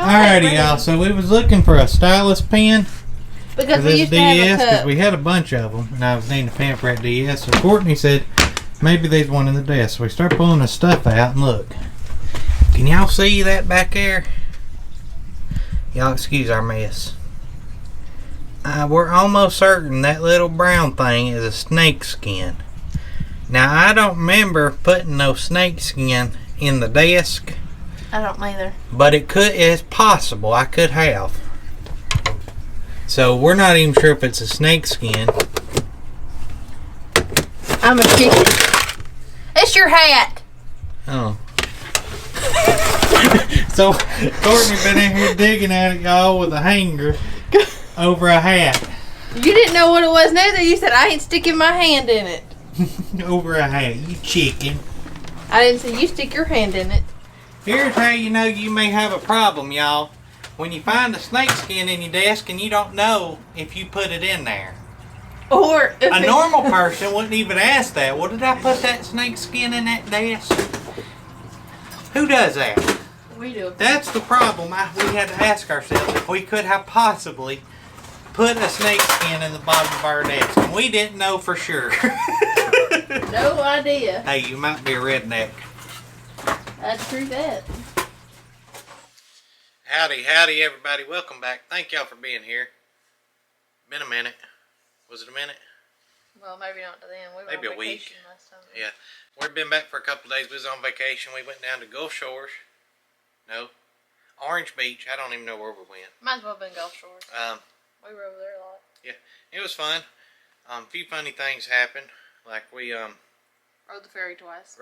Alrighty, y'all. So we was looking for a stylus pen because for we this used to have a DS cup. because we had a bunch of them, and I was needing a pen for that DS. So Courtney said maybe there's one in the desk. So we start pulling the stuff out and look. Can y'all see that back there? Y'all excuse our mess. We're almost certain that little brown thing is a snake skin. Now I don't remember putting no snake skin in the desk. I don't either. But it's possible I could have. So we're not even sure if it's a snake skin. I'm a chicken. It's your hat. Oh. So Courtney been in here digging at it, y'all, with a hanger over a hat. You didn't know what it was neither. You said I ain't sticking my hand in it. Over a hat, you chicken. I didn't say you stick your hand in it. Here's how you know you may have a problem, y'all. When you find a snake skin in your desk and you don't know if you put it in there. Or if a normal person wouldn't even ask that. Well, did I put that snake skin in that desk? Who does that? We do. That's the problem. We had to ask ourselves if we could have possibly put a snake skin in the bottom of our desk. And we didn't know for sure. No idea. Hey, you might be a redneck. That's true that. Howdy everybody. Welcome back. Thank y'all for being here. Been a minute. Was it a minute? Well, maybe not to them. We were maybe on a week. vacation last time. Yeah. We've been back for a couple of days. We was on vacation. We went down to Gulf Shores. No. Orange Beach. I don't even know where we went. Might as well have been Gulf Shores. We were over there a lot. Yeah. It was fun. A few funny things happened. Like we rode the ferry twice.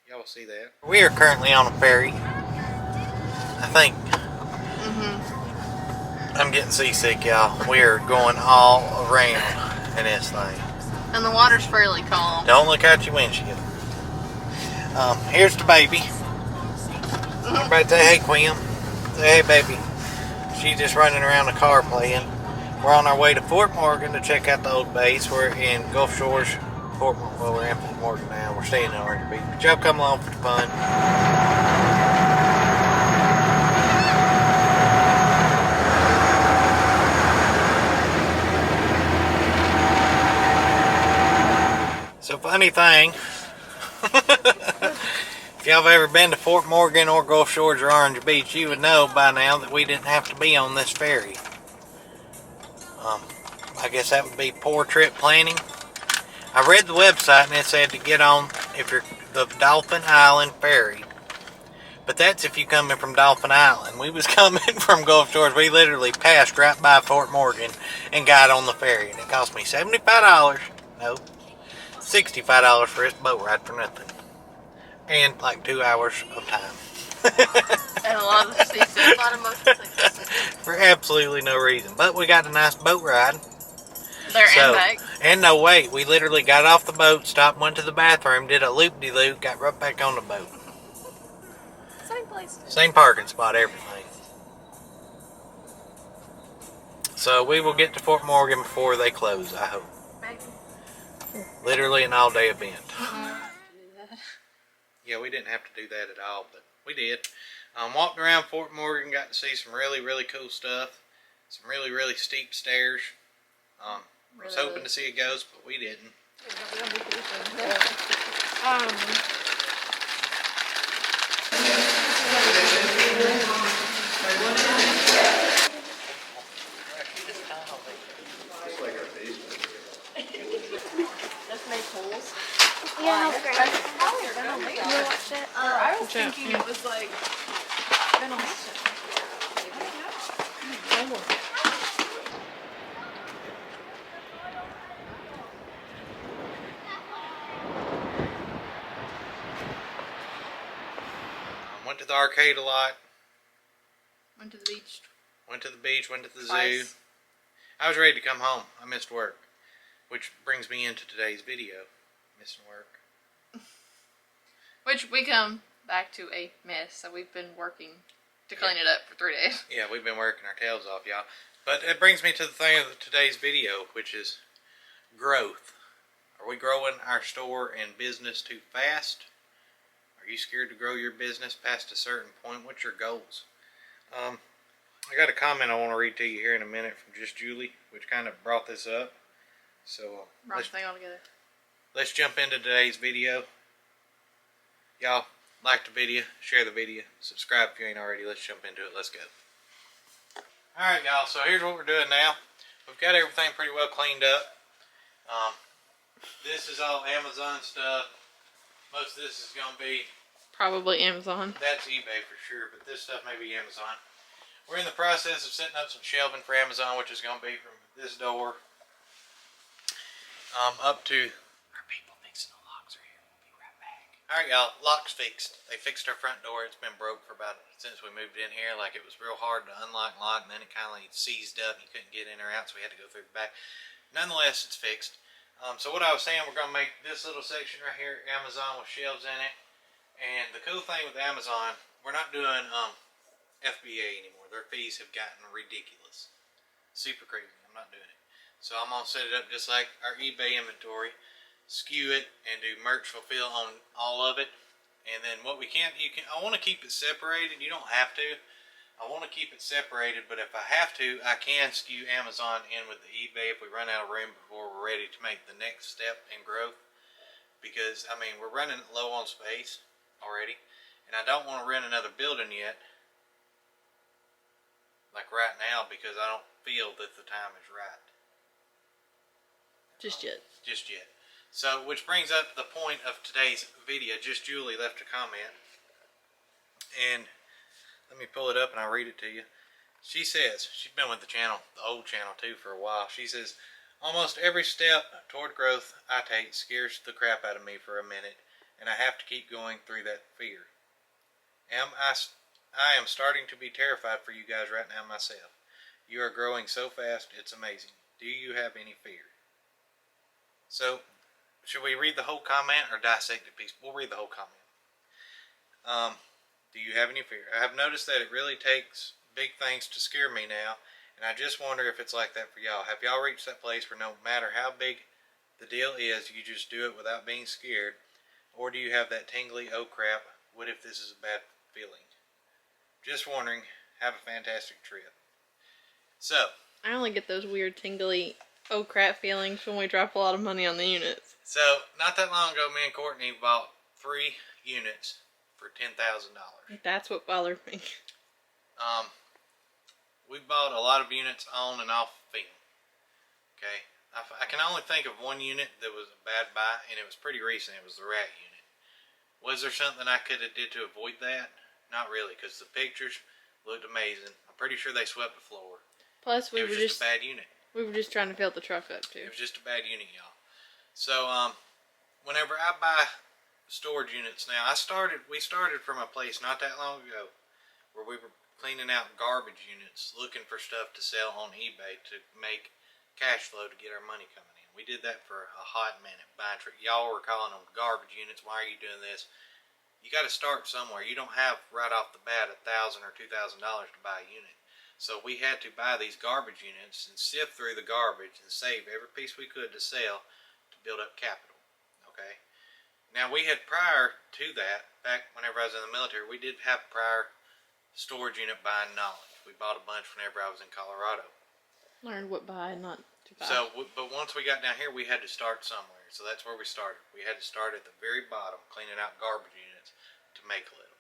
Y'all will see that. We are currently on a ferry. I think. I'm getting seasick, y'all. We are going all around in this thing. And the water's fairly calm. Don't look out your windshield. Here's the baby. Everybody say, hey, Quim. Say, hey, baby. She's just running around the car playing. We're on our way to Fort Morgan to check out the old base. We're in Gulf Shores. We're in Fort Morgan now. We're staying in Orange Beach. But y'all come along for the fun. So funny thing, if y'all have ever been to Fort Morgan or Gulf Shores or Orange Beach, you would know by now that we didn't have to be on this ferry. I guess that would be poor trip planning. I read the website and it said to get on if you're the Dolphin Island ferry. But that's if you coming from Dolphin Island. We was coming from Gulf Shores. We literally passed right by Fort Morgan and got on the ferry. And it cost me $75. No. $65 for this boat ride for nothing. And like 2 hours of time. And a lot of seasick, a lot of motion sickness. For absolutely no reason. But we got a nice boat ride. There and back. And no wait, we literally got off the boat, stopped, went to the bathroom, did a loop-de-loop, got right back on the boat. Same place. Same parking spot, everything. So we will get to Fort Morgan before they close, I hope. Maybe. Literally an all-day event. Yeah, we didn't have to do that at all, but we did. Walked around Fort Morgan, got to see some really, really cool stuff. Some really, really steep stairs. I was hoping to see a ghost, but we didn't. Just make holes. Yeah, that's great. You watched it? I was thinking it was like ventilation. Went to the arcade a lot. Went to the beach. Went to the beach, went to the zoo. Twice. I was ready to come home. I missed work. Which brings me into today's video. Missing work. Which we come back to a mess, so we've been working to clean it up for 3 days. Yeah, we've been working our tails off, y'all. But it brings me to the thing of today's video, which is growth. Are we growing our store and business too fast? Are you scared to grow your business past a certain point? What's your goals? I got a comment I want to read to you here in a minute from Just Julie, which kind of brought this up. So let's jump into today's video. Y'all like the video, share the video, subscribe if you ain't already. Let's jump into it. Let's go. Alright y'all, so here's what we're doing now. We've got everything pretty well cleaned up. This is all Amazon stuff. Most of this is going to be probably Amazon. That's eBay for sure, but this stuff may be Amazon. We're in the process of setting up some shelving for Amazon, which is going to be from this door up to... Our people fixing the locks are here. We'll be right back. Alright y'all, lock's fixed. They fixed our front door. It's been broke for about since we moved in here. Like, it was real hard to unlock and lock, and then it kind of seized up. You couldn't get in or out, so we had to go through the back. Nonetheless, it's fixed. So what I was saying, we're going to make this little section right here Amazon with shelves in it. And the cool thing with Amazon, we're not doing FBA anymore. Their fees have gotten ridiculous. Super crazy. I'm not doing it. So I'm going to set it up just like our eBay inventory. Skew it and do merch fulfill on all of it. And then what we can, I want to keep it separated. You don't have to. I want to keep it separated, but if I have to, I can skew Amazon in with the eBay if we run out of room before we're ready to make the next step in growth. Because, I mean, we're running low on space already, and I don't want to rent another building yet, like right now, because I don't feel that the time is right. Just yet. So, which brings up the point of today's video. Just Julie left a comment, and let me pull it up and I'll read it to you. She says, she's been with the channel, the old channel too, for a while. She says, almost every step toward growth I take scares the crap out of me for a minute, and I have to keep going through that fear. I am starting to be terrified for you guys right now myself. You are growing so fast, it's amazing. Do you have any fear? So, should we read the whole comment or dissect it piece? We'll read the whole comment. Do you have any fear? I have noticed that it really takes big things to scare me now, and I just wonder if it's like that for y'all. Have y'all reached that place where no matter how big the deal is, you just do it without being scared? Or do you have that tingly, oh crap, what if this is a bad feeling? Just wondering. Have a fantastic trip. So, I only get those weird tingly, oh crap feelings when we drop a lot of money on the units. So, not that long ago, me and Courtney bought 3 units for $10,000. That's what bothered me. We bought a lot of units on and off film. Okay, I can only think of one unit that was a bad buy, and it was pretty recent. It was the rat unit. Was there something I could have did to avoid that? Not really, because the pictures looked amazing. I'm pretty sure they swept the floor. Plus, it was just a bad unit. We were just trying to fill the truck up too. It was just a bad unit, y'all. So, whenever I buy storage units now, we started from a place not that long ago where we were cleaning out garbage units, looking for stuff to sell on eBay to make cash flow to get our money coming in. We did that for a hot minute. Y'all were calling them garbage units. Why are you doing this? You got to start somewhere. You don't have right off the bat $1,000 or $2,000 to buy a unit. So we had to buy these garbage units and sift through the garbage and save every piece we could to sell to build up capital. Okay. Now we had prior to that, back whenever I was in the military, we did have prior storage unit buying knowledge. We bought a bunch whenever I was in Colorado. Learned what buy, not to buy. So, but once we got down here, we had to start somewhere. So that's where we started. We had to start at the very bottom, cleaning out garbage units to make a little.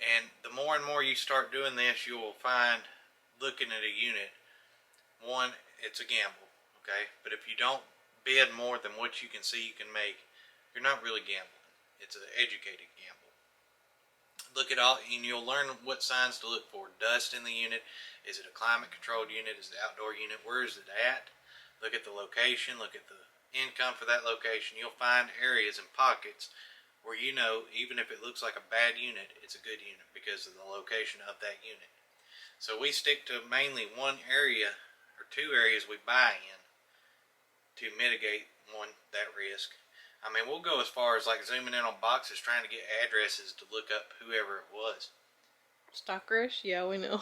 And the more and more you start doing this, you will find, looking at a unit, one, it's a gamble, okay? But if you don't bid more than what you can see you can make, you're not really gambling. It's an educated gamble. Look at all, and you'll learn what signs to look for. Dust in the unit. Is it a climate-controlled unit? Is it an outdoor unit? Where is it at? Look at the location. Look at the income for that location. You'll find areas and pockets where you know, even if it looks like a bad unit, it's a good unit because of the location of that unit. So we stick to mainly one area or 2 areas we buy in to mitigate, one, that risk. I mean, we'll go as far as like zooming in on boxes, trying to get addresses to look up whoever it was. Stalkerish? Yeah, we know.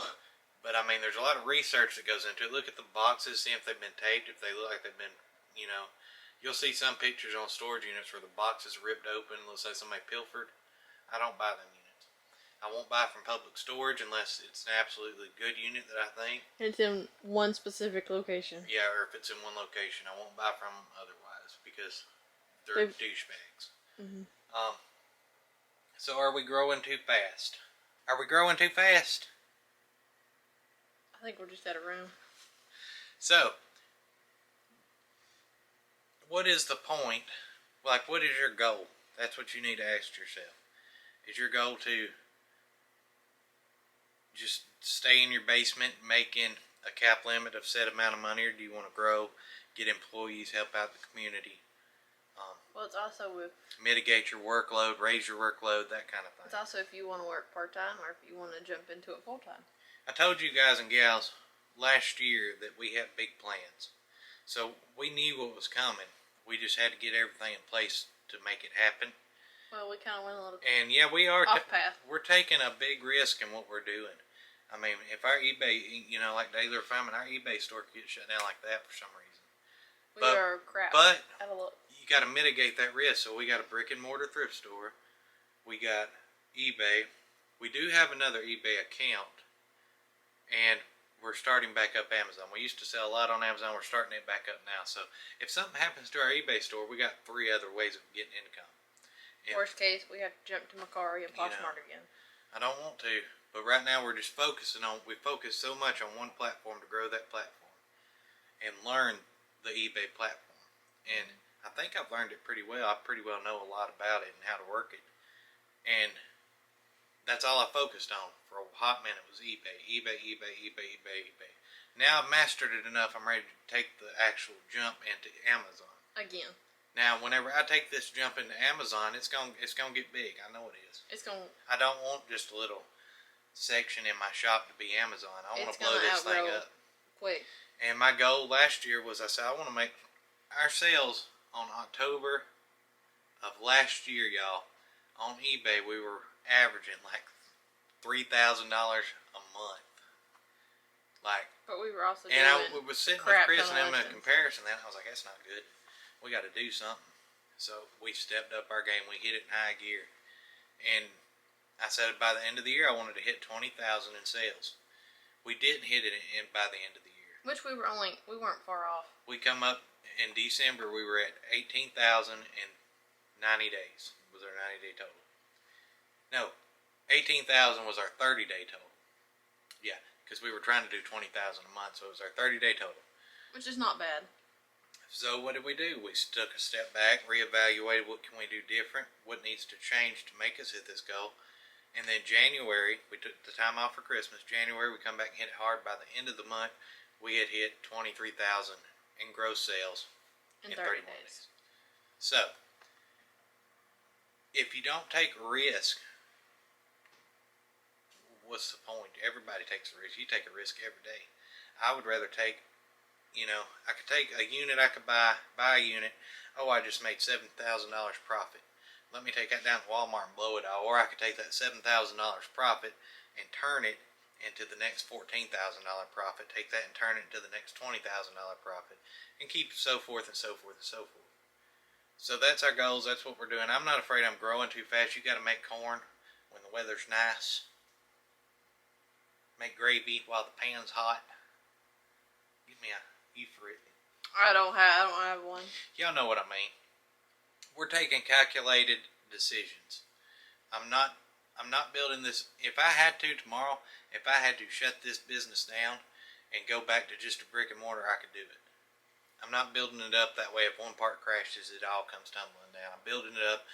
But I mean, there's a lot of research that goes into it. Look at the boxes, see if they've been taped, if they look like they've been, you know. You'll see some pictures on storage units where the box is ripped open. Looks like somebody pilfered. I don't buy them units. I won't buy from public storage unless it's an absolutely good unit that I think. It's in one specific location. Yeah, or if it's in one location, I won't buy from them otherwise because they're douchebags. So are we growing too fast? Are we growing too fast? I think we're just out of room. So, what is the point? Like, what is your goal? That's what you need to ask yourself. Is your goal to just stay in your basement making a cap limit of set amount of money, or do you want to grow, get employees, help out the community? Well, it's also with mitigate your workload, raise your workload, that kind of thing. It's also if you want to work part-time or if you want to jump into it full-time. I told you guys and gals last year that we have big plans. So we knew what was coming. We just had to get everything in place to make it happen. Well, we kind of went a little And yeah, we are off path. We're taking a big risk in what we're doing. I mean, if our eBay, like Daily Refinement, our eBay store could get shut down like that for some reason. We are crap. But have a look. You got to mitigate that risk. So we got a brick and mortar thrift store. We got eBay. We do have another eBay account, and we're starting back up Amazon. We used to sell a lot on Amazon. We're starting it back up now. So if something happens to our eBay store, we got 3 other ways of getting income. And, worst case, we have to jump to Macari and Poshmark again. I don't want to, but right now we're just focusing on. We focus so much on one platform to grow that platform and learn the eBay platform. And I think I've learned it pretty well. I pretty well know a lot about it and how to work it. And that's all I focused on for a hot minute was eBay. Now I've mastered it enough, I'm ready to take the actual jump into Amazon. Again. Now, whenever I take this jump into Amazon, it's gonna get big. I know it is. I don't want just a little section in my shop to be Amazon. I want to blow this thing up quick. And my goal last year was, I said, I want to make our sales on October of last year, y'all, on eBay, we were averaging like $3,000 a month. But we were also doing we was sitting with Chris and them in a comparison. Then I was like, that's not good. We got to do something. So we stepped up our game. We hit it in high gear. And I said by the end of the year, I wanted to hit 20,000 in sales. We didn't hit it by the end of the year. Which we weren't far off. We come up in December, we were at 18,000 in 90 days. Was our 90-day total. No, 18,000 was our 30-day total. Yeah, because we were trying to do 20,000 a month, so it was our 30-day total. Which is not bad. So what did we do? We took a step back, reevaluated what can we do different, what needs to change to make us hit this goal. And then January, we took the time off for Christmas. January, we come back and hit it hard. By the end of the month, we had hit 23,000 in gross sales in 30 days. So, if you don't take risk, what's the point? Everybody takes a risk. You take a risk every day. I would rather take, I could take a unit, I could buy a unit. Oh, I just made $7,000 profit. Let me take that down to Walmart and blow it all. Or I could take that $7,000 profit and turn it into the next $14,000 profit. Take that and turn it into the next $20,000 profit. And keep so forth and so forth and so forth. So that's our goals. That's what we're doing. I'm not afraid I'm growing too fast. You got to make corn when the weather's nice. Make gravy while the pan's hot. Give me a euphoric. I don't have one. Y'all know what I mean. We're taking calculated decisions. I'm not building this. If I had to tomorrow, if I had to shut this business down and go back to just a brick and mortar, I could do it. I'm not building it up that way. If one part crashes, it all comes tumbling down. I'm building it up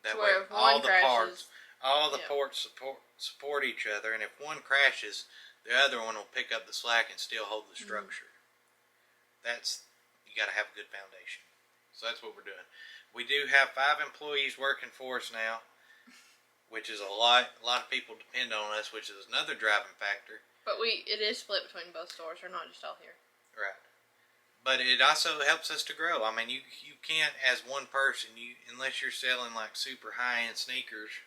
that way. All the parts support each other, and if one crashes, the other one will pick up the slack and still hold the structure. You got to have a good foundation. So that's what we're doing. We do have 5 employees working for us now, which is a lot. A lot of people depend on us, which is another driving factor. But it is split between both stores. They're not just all here. Right. But it also helps us to grow. I mean, you can't, as one person, unless you're selling like super high-end sneakers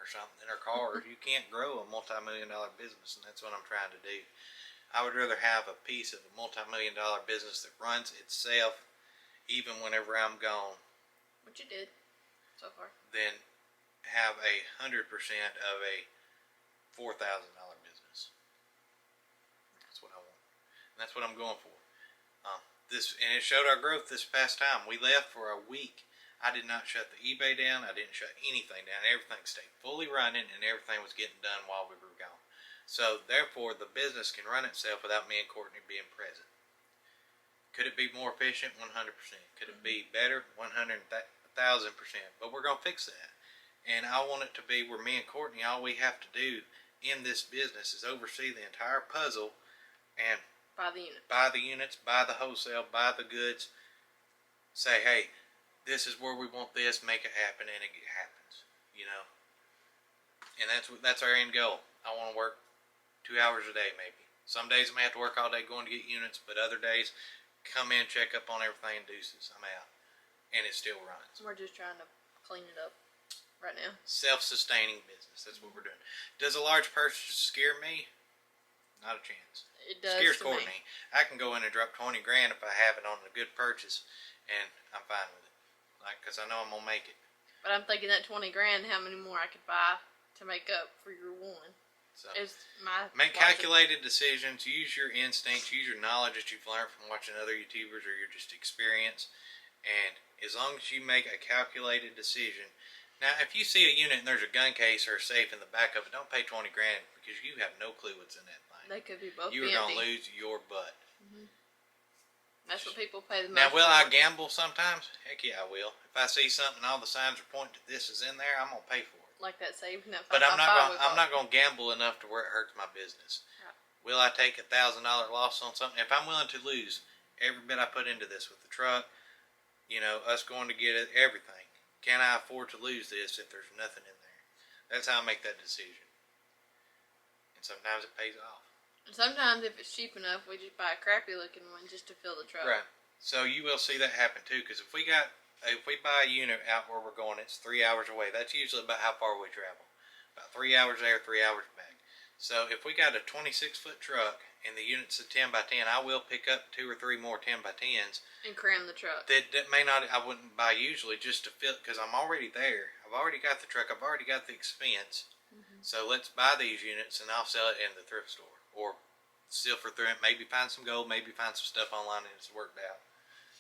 or something, or cars, you can't grow a multi-million-dollar business, and that's what I'm trying to do. I would rather have a piece of a multi-million-dollar business that runs itself, even whenever I'm gone. Which you did, so far. Than have 100% of a $4,000 business. That's what I want. And that's what I'm going for. And it showed our growth this past time. We left for a week. I did not shut the eBay down. I didn't shut anything down. Everything stayed fully running, and everything was getting done while we were gone. So therefore, the business can run itself without me and Courtney being present. Could it be more efficient? 100%. Could it be better? 1,000%. But we're going to fix that. And I want it to be where me and Courtney, all we have to do in this business is oversee the entire puzzle and Buy the unit. Buy the units, buy the wholesale, buy the goods. Say, hey, this is where we want this. Make it happen, and it happens. You know, and that's our end goal. I want to work 2 hours a day, maybe. Some days I may have to work all day going to get units, but other days, come in, check up on everything, and deuces. I'm out, and it still runs. We're just trying to clean it up right now. Self-sustaining business. That's what we're doing. Does a large purchase scare me? Not a chance. It does. Scares Courtney. I can go in and drop 20 grand if I have it on a good purchase, and I'm fine with it. Like, cause I know I'm gonna make it. But I'm thinking that 20 grand, how many more I could buy to make up for your one? So is my make calculated decisions. Use your instincts. Use your knowledge that you've learned from watching other YouTubers or your just experience. And as long as you make a calculated decision. Now, if you see a unit and there's a gun case or a safe in the back of it, don't pay 20 grand because you have no clue what's in that thing. They could be both. You are going to lose your butt. That's what people pay the most. Now, will I gamble sometimes? Heck yeah, I will. If I see something and all the signs are pointing to this is in there, I'm going to pay for it. Like that save. No, but I'm not going to gamble enough to where it hurts my business. Right. Will I take $1,000 loss on something? If I'm willing to lose every bit I put into this with the truck, you know, us going to get it, everything. Can I afford to lose this if there's nothing in there? That's how I make that decision. And sometimes it pays off. And sometimes if it's cheap enough, we just buy a crappy looking one just to fill the truck. Right. So you will see that happen too, because if we buy a unit out where we're going, it's 3 hours away. That's usually about how far we travel. About 3 hours there, 3 hours back. So if we got a 26-foot truck and the unit's a 10 by 10, I will pick up 2 or 3 more 10 by 10s and cram the truck. That may not, I wouldn't buy usually just to fill, because I'm already there. I've already got the truck. I've already got the expense. So let's buy these units and I'll sell it in the thrift store or sift through it. Maybe find some gold. Maybe find some stuff online and it's worked out.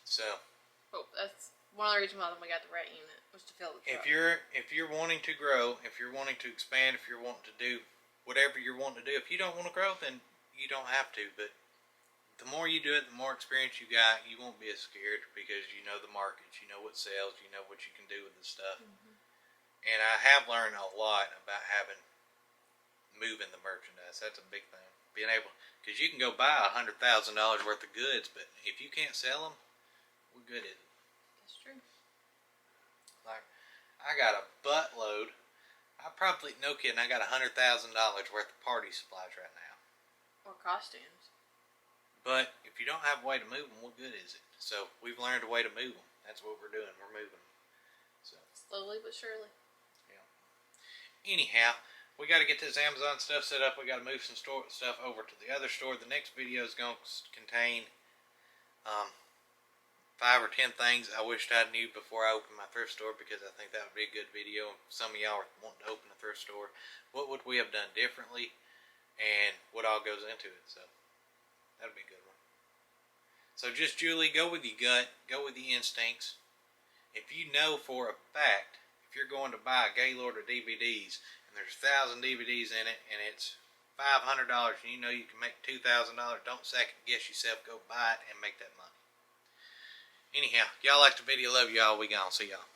So. Oh, that's one of the reasons why we got the rat unit was to fill the truck. If you're wanting to grow, if you're wanting to expand, if you're wanting to do whatever you're wanting to do, if you don't want to grow, then you don't have to. But the more you do it, the more experience you got, you won't be as scared because you know the markets, you know what sells, you know what you can do with the stuff. And I have learned a lot about moving the merchandise. That's a big thing. Being able, because you can go buy $100,000 worth of goods, but if you can't sell them, what good is it? That's true. Like, I got a buttload. I probably, no kidding, I got $100,000 worth of party supplies right now. Or costumes. But if you don't have a way to move them, what good is it? So we've learned a way to move them. That's what we're doing. We're moving them. So slowly but surely. Yeah. Anyhow, we got to get this Amazon stuff set up. We got to move some stuff over to the other store. The next video is going to contain 5 or 10 things I wished I knew before I opened my thrift store, because I think that would be a good video. If some of y'all are wanting to open a thrift store, what would we have done differently and what all goes into it. So that'll be a good one. So just, Julie, go with your gut. Go with the instincts. If you know for a fact, if you're going to buy a Gaylord of DVDs and there's 1,000 DVDs in it and it's $500 and you know you can make $2,000, don't second guess yourself. Go buy it and make that money. Anyhow, y'all like the video. Love y'all. We gone. See y'all.